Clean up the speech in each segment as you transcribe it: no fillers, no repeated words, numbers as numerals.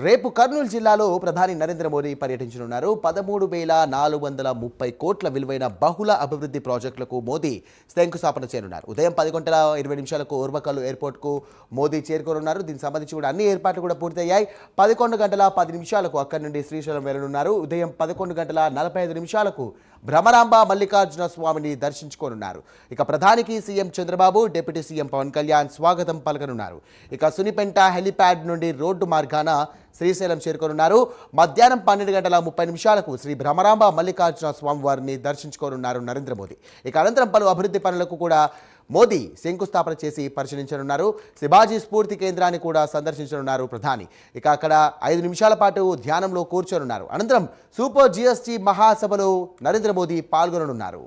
రేపు కర్నూలు జిల్లాలో ప్రధాని నరేంద్ర మోదీ పర్యటించనున్నారు. 13,430 కోట్ల విలువైన బహుళ అభివృద్ధి ప్రాజెక్టులకు మోదీ శంకుస్థాపన చేయనున్నారు. ఉదయం 10:20 ఓర్వకల్లు ఎయిర్పోర్ట్కు మోదీ చేరుకోనున్నారు. దీనికి సంబంధించి కూడా అన్ని ఏర్పాట్లు కూడా పూర్తయ్యాయి. 11:10 అక్కడి నుండి శ్రీశైలం వెళ్లనున్నారు. ఉదయం 11:45 భ్రమరాంబ మల్లికార్జున స్వామిని దర్శించుకోనున్నారు. ఇక ప్రధానికి CM Chandrababu, deputy CM Pawan Kalyan స్వాగతం పలకనున్నారు. ఇక సునిపెంట హెలిప్యాడ్ నుండి రోడ్డు మార్గాన శ్రీశైలం చేరుకోనున్నారు. మధ్యాహ్నం 12:30 శ్రీ భ్రమరాంబ మల్లికార్జున స్వామి వారిని దర్శించుకోనున్నారు నరేంద్ర మోదీ. ఇక అనంతరం పలు అభివృద్ధి పనులకు కూడా మోదీ శంకుస్థాపన చేసి పరిశీలించనున్నారు. శివాజీ స్ఫూర్తి కేంద్రాన్ని కూడా సందర్శించనున్నారు ప్రధాని. ఇక అక్కడ 5 నిమిషాల పాటు ధ్యానంలో కూర్చోనున్నారు. అనంతరం సూపర్ జీఎస్టీ మహాసభలో నరేంద్ర మోదీ పాల్గొననున్నారు.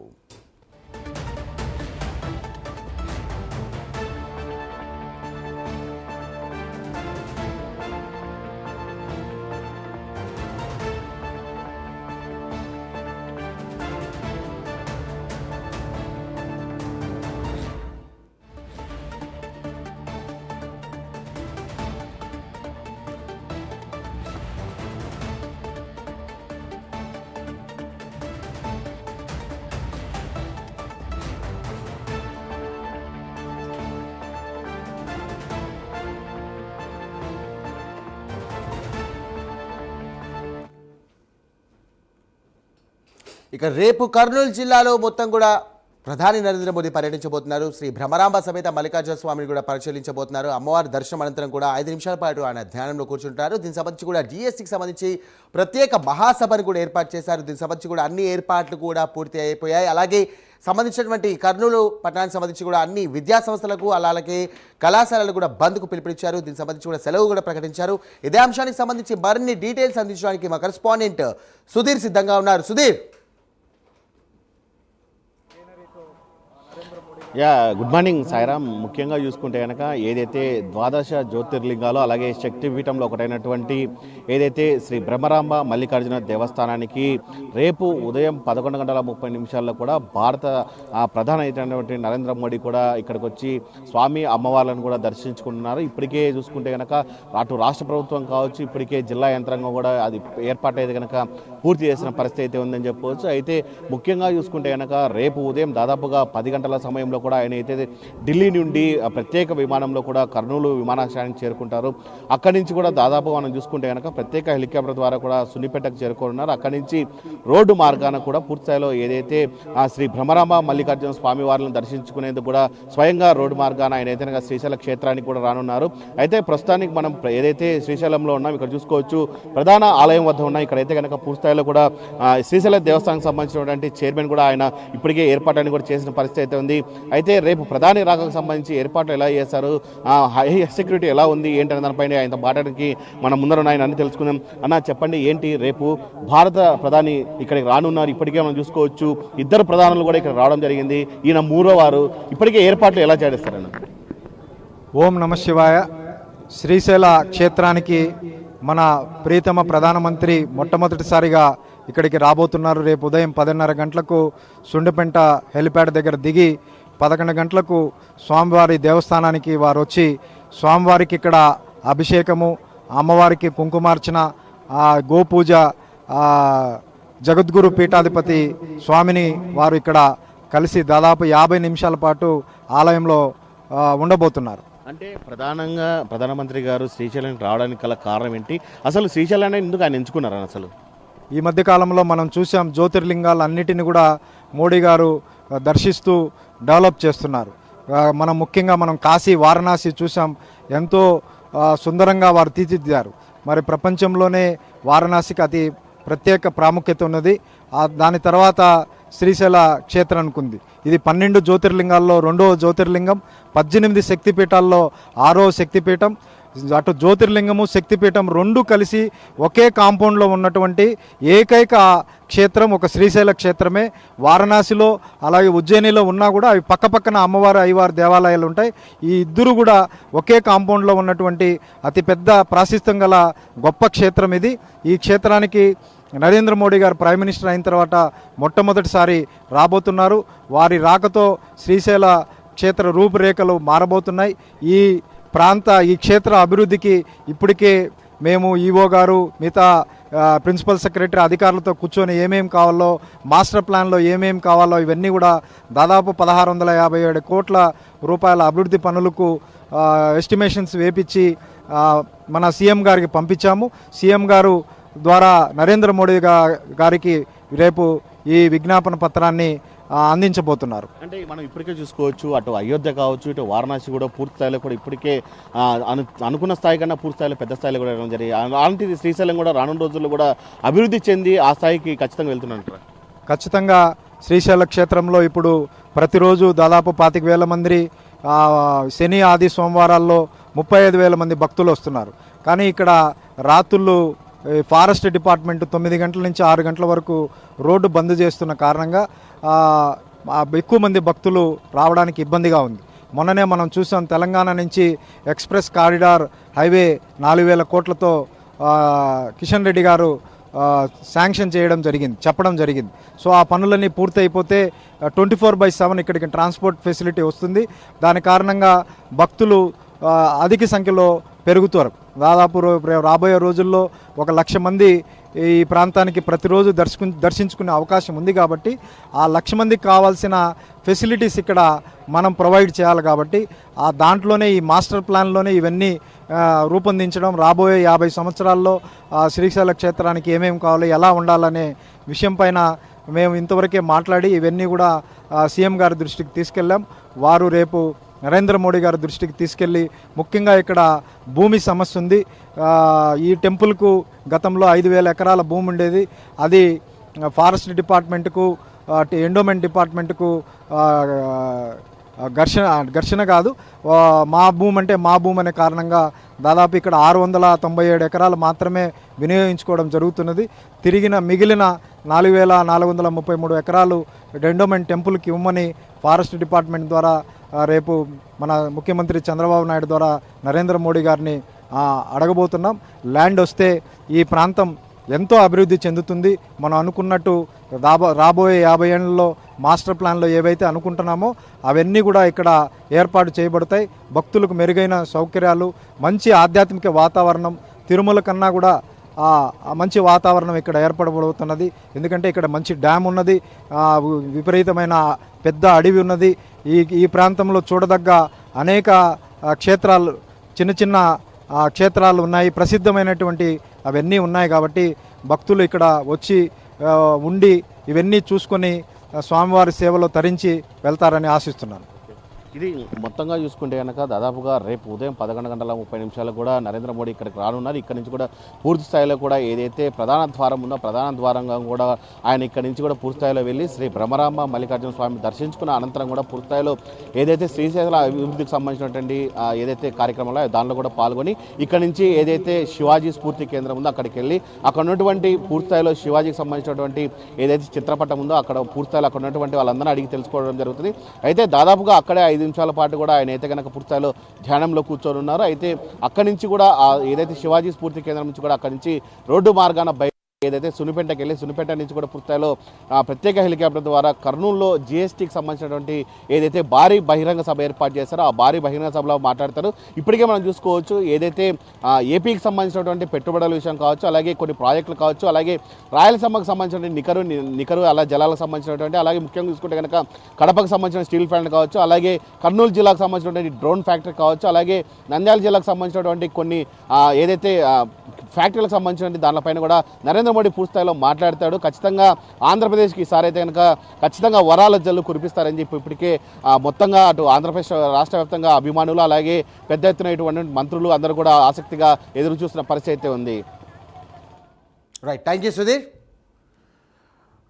ఇక రేపు కర్నూలు జిల్లాలో మొత్తం కూడా ప్రధాని నరేంద్ర మోదీ పర్యటించబోతున్నారు. శ్రీ భ్రమరాంబ సమేత మల్లికార్జున స్వామిని కూడా పరిశీలించబోతున్నారు. అమ్మవారి దర్శనం అనంతరం కూడా 5 నిమిషాల పాటు ఆయన ధ్యానంలో కూర్చుంటారు. దీనికి సంబంధించి కూడా జీఎస్టీకి సంబంధించి ప్రత్యేక మహాసభను కూడా ఏర్పాటు చేశారు. దీనికి సంబంధించి కూడా అన్ని ఏర్పాట్లు కూడా పూర్తి అయిపోయాయి. అలాగే సంబంధించినటువంటి కర్నూలు పట్టణానికి సంబంధించి కూడా అన్ని విద్యా సంస్థలకు అలాగే కళాశాలలు కూడా బంద్కు పిలుపునిచ్చారు. దీనికి సంబంధించి కూడా సెలవు కూడా ప్రకటించారు. ఇదే అంశానికి సంబంధించి మరిన్ని డీటెయిల్స్ అందించడానికి మా కరెస్పాండెంట్ సుధీర్ సిద్ధంగా ఉన్నారు. Sudheer, good morning Sairam. ముఖ్యంగా చూసుకుంటే కనుక ఏదైతే ద్వాదశ జ్యోతిర్లింగాలు అలాగే శక్తిపీఠంలో ఒకటైనటువంటి ఏదైతే శ్రీ బ్రహ్మరాంబ మల్లికార్జున దేవస్థానానికి రేపు ఉదయం 11:30 కూడా భారత ప్రధాని అయినటువంటి నరేంద్ర మోడీ కూడా ఇక్కడికి వచ్చి స్వామి అమ్మవార్లను కూడా దర్శించుకుంటున్నారు. ఇప్పటికే చూసుకుంటే కనుక అటు రాష్ట్ర ప్రభుత్వం కావచ్చు, ఇప్పటికే జిల్లా యంత్రాంగం కూడా అది ఏర్పాటు అయితే కనుక పూర్తి చేసిన పరిస్థితి అయితే ఉందని చెప్పవచ్చు. అయితే ముఖ్యంగా చూసుకుంటే కనుక రేపు ఉదయం దాదాపుగా 10 గంటల సమయంలో కూడా ఆయన అయితే ఢిల్లీ నుండి ప్రత్యేక విమానంలో కూడా కర్నూలు విమానాశ్రయానికి చేరుకుంటారు. అక్కడి నుంచి కూడా దాదాపుగా మనం చూసుకుంటే కనుక ప్రత్యేక హెలికాప్టర్ ద్వారా కూడా సున్నిపేటకు చేరుకోనున్నారు. అక్కడి నుంచి రోడ్డు మార్గాన కూడా పూర్తిస్థాయిలో ఏదైతే శ్రీ భ్రమరాంబ మల్లికార్జున స్వామి వారిని దర్శించుకునేందుకు కూడా స్వయంగా రోడ్డు మార్గాన ఆయన అయితే శ్రీశైల క్షేత్రానికి కూడా రానున్నారు. అయితే ప్రస్తుతానికి మనం ఏదైతే శ్రీశైలంలో ఉన్నాం ఇక్కడ చూసుకోవచ్చు, ప్రధాన ఆలయం వద్ద ఉన్నాం. ఇక్కడైతే కనుక పూర్తిస్థాయిలో కూడా శ్రీశైల దేవస్థానానికి సంబంధించినటువంటి చైర్మన్ కూడా ఆయన ఇప్పటికే ఏర్పాటుని కూడా చేసిన పరిస్థితి అయితే ఉంది. అయితే రేపు ప్రధాని రాకకు సంబంధించి ఏర్పాట్లు ఎలా చేశారు, హై సెక్యూరిటీ ఎలా ఉంది ఏంటనే దానిపైన ఆయన మాట్లాడడానికి మనం ముందర ఆయన అన్ని తెలుసుకుందాం. అన్న చెప్పండి, ఏంటి రేపు భారత ప్రధాని ఇక్కడికి రానున్నారు. ఇప్పటికే మనం చూసుకోవచ్చు 2 ప్రధానులు కూడా ఇక్కడ రావడం జరిగింది. ఈయన 3వ వారు. ఇప్పటికే ఏర్పాట్లు ఎలా చేస్తారన్న? ఓం నమ శివాయ. శ్రీశైల క్షేత్రానికి మన ప్రీతమ ప్రధానమంత్రి మొట్టమొదటిసారిగా ఇక్కడికి రాబోతున్నారు. రేపు ఉదయం 10:30 గంటలకు సుండిపెంట హెలిప్యాడ్ దగ్గర దిగి 11 గంటలకు స్వామివారి దేవస్థానానికి వారు వచ్చి స్వామివారికి ఇక్కడ అభిషేకము, అమ్మవారికి కుంకుమార్చన, గోపూజ, జగద్గురు పీఠాధిపతి స్వామిని వారు ఇక్కడ కలిసి దాదాపు 50 నిమిషాల పాటు ఆలయంలో ఉండబోతున్నారు. అంటే ప్రధానంగా ప్రధానమంత్రి గారు శ్రీశైలానికి రావడానికి గల కారణం ఏంటి? అసలు శ్రీశైలాన్ని ఎందుకు ఆయన ఎంచుకున్నారు? అసలు ఈ మధ్యకాలంలో మనం చూసాం, జ్యోతిర్లింగాలన్నిటిని కూడా మోడీ గారు దర్శిస్తూ డెవలప్ చేస్తున్నారు. ముఖ్యంగా మనం కాశీ, వారణాసి చూసాం, ఎంతో సుందరంగా వారు తీర్చిదిద్దారు. మరి ప్రపంచంలోనే వారణాసికి అతి ప్రత్యేక ప్రాముఖ్యత ఉన్నది. దాని తర్వాత శ్రీశైల క్షేత్రానికి ఉంది. ఇది 12 జ్యోతిర్లింగాల్లో 2వ జ్యోతిర్లింగం, 18 శక్తిపీఠాల్లో 6వ శక్తిపీఠం. అటు జ్యోతిర్లింగము, శక్తిపీఠం 2 కలిసి ఒకే కాంపౌండ్లో ఉన్నటువంటి ఏకైక క్షేత్రం ఒక శ్రీశైల క్షేత్రమే. వారణాసిలో అలాగే ఉజ్జయినిలో ఉన్నా కూడా అవి పక్కపక్కన అమ్మవారు, అయ్యవారి దేవాలయాలు ఉంటాయి. ఈ ఇద్దరు కూడా ఒకే కాంపౌండ్లో ఉన్నటువంటి అతిపెద్ద ప్రాశస్త్యం గల గొప్ప క్షేత్రం ఇది. ఈ క్షేత్రానికి నరేంద్ర మోడీ గారు ప్రైమ్ మినిస్టర్ అయిన తర్వాత మొట్టమొదటిసారి రాబోతున్నారు. వారి రాకతో శ్రీశైల క్షేత్ర రూపురేఖలు మారబోతున్నాయి. ఈ క్షేత్ర అభివృద్ధికి ఇప్పటికే మేము ఈఓ గారు మిగతా ప్రిన్సిపల్ సెక్రటరీ అధికారులతో కూర్చొని ఏమేం కావాలో మాస్టర్ ప్లాన్లో ఏమేం కావాలో ఇవన్నీ కూడా దాదాపు 1657 కోట్ల రూపాయల అభివృద్ధి పనులకు ఎస్టిమేషన్స్ వేపించి మన సీఎం గారికి పంపించాము. సీఎం గారు ద్వారా నరేంద్ర మోడీ గారికి రేపు ఈ విజ్ఞాపన పత్రాన్ని అందించబోతున్నారు. అంటే మనం ఇప్పటికే చూసుకోవచ్చు, అటు అయోధ్య కావచ్చు, ఇటు వారణాసి కూడా పూర్తి స్థాయిలో కూడా ఇప్పటికే అనుకున్న స్థాయి కన్నా పూర్తి స్థాయిలో పెద్ద స్థాయిలో కూడా వెళ్ళడం జరిగింది. అలాంటిది శ్రీశైలం కూడా రానున్న రోజుల్లో కూడా అభివృద్ధి చెంది ఆ స్థాయికి ఖచ్చితంగా వెళ్తున్నారు. ఖచ్చితంగా శ్రీశైల క్షేత్రంలో ఇప్పుడు ప్రతిరోజు దాదాపు 25,000 మంది, శని ఆది సోమవారాల్లో 35,000 మంది భక్తులు వస్తున్నారు. కానీ ఇక్కడ రాత్రులు ఫారెస్ట్ డిపార్ట్మెంట్ 9 గంటల నుంచి 6 గంటల వరకు రోడ్డు బంద్ చేస్తున్న కారణంగా ఎక్కువ మంది భక్తులు రావడానికి ఇబ్బందిగా ఉంది. మొన్ననే మనం చూసాం, తెలంగాణ నుంచి ఎక్స్ప్రెస్ కారిడార్ హైవే 4,000 కోట్లతో కిషన్ రెడ్డి గారు శాంక్షన్ చేయడం జరిగింది, చెప్పడం జరిగింది. సో ఆ పనులన్నీ పూర్తి అయిపోతే 24/7 ఇక్కడికి ట్రాన్స్పోర్ట్ ఫెసిలిటీ వస్తుంది. దాని కారణంగా భక్తులు అధిక సంఖ్యలో పెరుగుతారు. దాదాపు రాబోయే రోజుల్లో 1,00,000 మంది ఈ ప్రాంతానికి ప్రతిరోజు దర్శించుకునే అవకాశం ఉంది. కాబట్టి ఆ 1,00,000 మందికి కావాల్సిన ఫెసిలిటీస్ ఇక్కడ మనం ప్రొవైడ్ చేయాలి. కాబట్టి ఆ దాంట్లోనే ఈ మాస్టర్ ప్లాన్లోనే ఇవన్నీ రూపొందించడం, రాబోయే 50 సంవత్సరాల్లో శ్రీశైల క్షేత్రానికి ఏమేమి కావాలో, ఎలా ఉండాలనే విషయం పైన మేము ఇంతవరకే మాట్లాడి ఇవన్నీ కూడా సీఎం గారి దృష్టికి తీసుకెళ్ళాం. వారు రేపు నరేంద్ర మోడీ గారి దృష్టికి తీసుకెళ్ళి, ముఖ్యంగా ఇక్కడ భూమి సమస్య ఉంది. ఈ టెంపుల్కు గతంలో 5,000 ఎకరాల భూమి ఉండేది. అది ఫారెస్ట్ డిపార్ట్మెంట్కు, ఎండోమెంట్ డిపార్ట్మెంట్కు ఘర్షణ కాదు, మా భూమి అంటే మా భూమి అనే కారణంగా దాదాపు ఇక్కడ 697 ఎకరాలు మాత్రమే వినియోగించుకోవడం జరుగుతున్నది. మిగిలిన 4,433 ఎకరాలు ఎండోమెంట్ టెంపుల్కి ఇవ్వమని ఫారెస్ట్ డిపార్ట్మెంట్ ద్వారా రేపు మన ముఖ్యమంత్రి చంద్రబాబు నాయుడు ద్వారా నరేంద్ర మోడీ గారిని అడగబోతున్నాం. ల్యాండ్ వస్తే ఈ ప్రాంతం ఎంతో అభివృద్ధి చెందుతుంది. మనం అనుకున్నట్టు రాబోయే 50 ఏళ్లలో మాస్టర్ ప్లాన్లో ఏవైతే అనుకుంటున్నామో అవన్నీ కూడా ఇక్కడ ఏర్పాటు చేయబడతాయి. భక్తులకు మెరుగైన సౌకర్యాలు, మంచి ఆధ్యాత్మిక వాతావరణం, తిరుమల కన్నా కూడా మంచి వాతావరణం ఇక్కడ ఏర్పడబోతున్నది. ఎందుకంటే ఇక్కడ మంచి డ్యామ్ ఉన్నది, విపరీతమైన పెద్ద అడవి ఉన్నది. ఈ ప్రాంతంలో చూడదగ్గ అనేక క్షేత్రాలు, చిన్న చిన్న క్షేత్రాలు ఉన్నాయి, ప్రసిద్ధమైనటువంటి అవన్నీ ఉన్నాయి. కాబట్టి భక్తులు ఇక్కడ వచ్చి ఉండి ఇవన్నీ చూసుకొని స్వామివారి సేవలో తరించి వెళ్తారని ఆశిస్తున్నాను. ఇది మొత్తంగా చూసుకుంటే కనుక దాదాపుగా రేపు ఉదయం 11:30 కూడా నరేంద్ర మోడీ ఇక్కడికి రానున్నారు. ఇక్కడ నుంచి కూడా పూర్తి స్థాయిలో కూడా ఏదైతే ప్రధాన ద్వారం ఉందో ప్రధాన ద్వారంగా కూడా ఆయన ఇక్కడి నుంచి కూడా పూర్తి స్థాయిలో వెళ్ళి శ్రీ బ్రహ్మరాంబ మల్లికార్జున స్వామి దర్శించుకున్న అనంతరం కూడా పూర్తి స్థాయిలో ఏదైతే శ్రీశైల అభివృద్ధికి సంబంధించినటువంటి ఏదైతే కార్యక్రమాలు దానిలో కూడా పాల్గొని ఇక్కడ నుంచి ఏదైతే శివాజీ స్ఫూర్తి కేంద్రం ఉందో అక్కడికి వెళ్ళి అక్కడ ఉన్నటువంటి పూర్తి స్థాయిలో శివాజీకి సంబంధించినటువంటి ఏదైతే చిత్రపటం ఉందో అక్కడ పూర్తి స్థాయిలో అక్కడ ఉన్నటువంటి వాళ్ళందరినీ అడిగి తెలుసుకోవడం జరుగుతుంది. అయితే దాదాపుగా అక్కడే 5 నిమిషాల పాటు కూడా ఆయన అయితే కనుక పూర్తిస్థాయిలో ధ్యానంలో కూర్చొని ఉన్నారు. అయితే అక్కడి నుంచి కూడా ఏదైతే శివాజీ స్ఫూర్తి కేంద్రం నుంచి కూడా అక్కడి నుంచి రోడ్డు మార్గాన ఏదైతే సునిపేటకి వెళ్ళి సునిపేట నుంచి కూడా పూర్తిస్థాయిలో ప్రత్యేక హెలికాప్టర్ ద్వారా కర్నూలులో జీఎస్టీకి సంబంధించినటువంటి ఏదైతే భారీ బహిరంగ సభ ఏర్పాటు చేస్తారో ఆ భారీ బహిరంగ సభలో మాట్లాడతారు. ఇప్పటికే మనం చూసుకోవచ్చు, ఏదైతే ఏపీకి సంబంధించినటువంటి పెట్టుబడుల విషయం కావచ్చు, అలాగే కొన్ని ప్రాజెక్టులు కావచ్చు, అలాగే రాయలసీమకు సంబంధించినటువంటి నికరు అలా జలాలకు సంబంధించినటువంటి, అలాగే ముఖ్యంగా చూసుకుంటే కనుక కడపకు సంబంధించిన స్టీల్ ప్లాంట్ కావచ్చు, అలాగే కర్నూలు జిల్లాకు సంబంధించినటువంటి డ్రోన్ ఫ్యాక్టరీ కావచ్చు, అలాగే నంద్యాల జిల్లాకు సంబంధించినటువంటి కొన్ని ఏదైతే ఫ్యాక్టరీలకు సంబంధించిన దానిపైన కూడా నరేంద్ర మోడీ పూర్తిస్థాయిలో మాట్లాడతాడు. ఖచ్చితంగా ఆంధ్రప్రదేశ్కి ఈసారి అయితే కనుక ఖచ్చితంగా వరాల జల్లు కురిపిస్తారని చెప్పి ఇప్పటికే మొత్తంగా అటు ఆంధ్రప్రదేశ్ రాష్ట్ర వ్యాప్తంగా అభిమానులు అలాగే పెద్ద ఎత్తున ఇటువంటి మంత్రులు అందరూ కూడా ఆసక్తిగా ఎదురు చూస్తున్న పరిస్థితి అయితే ఉంది. Right, thank you Sudheer.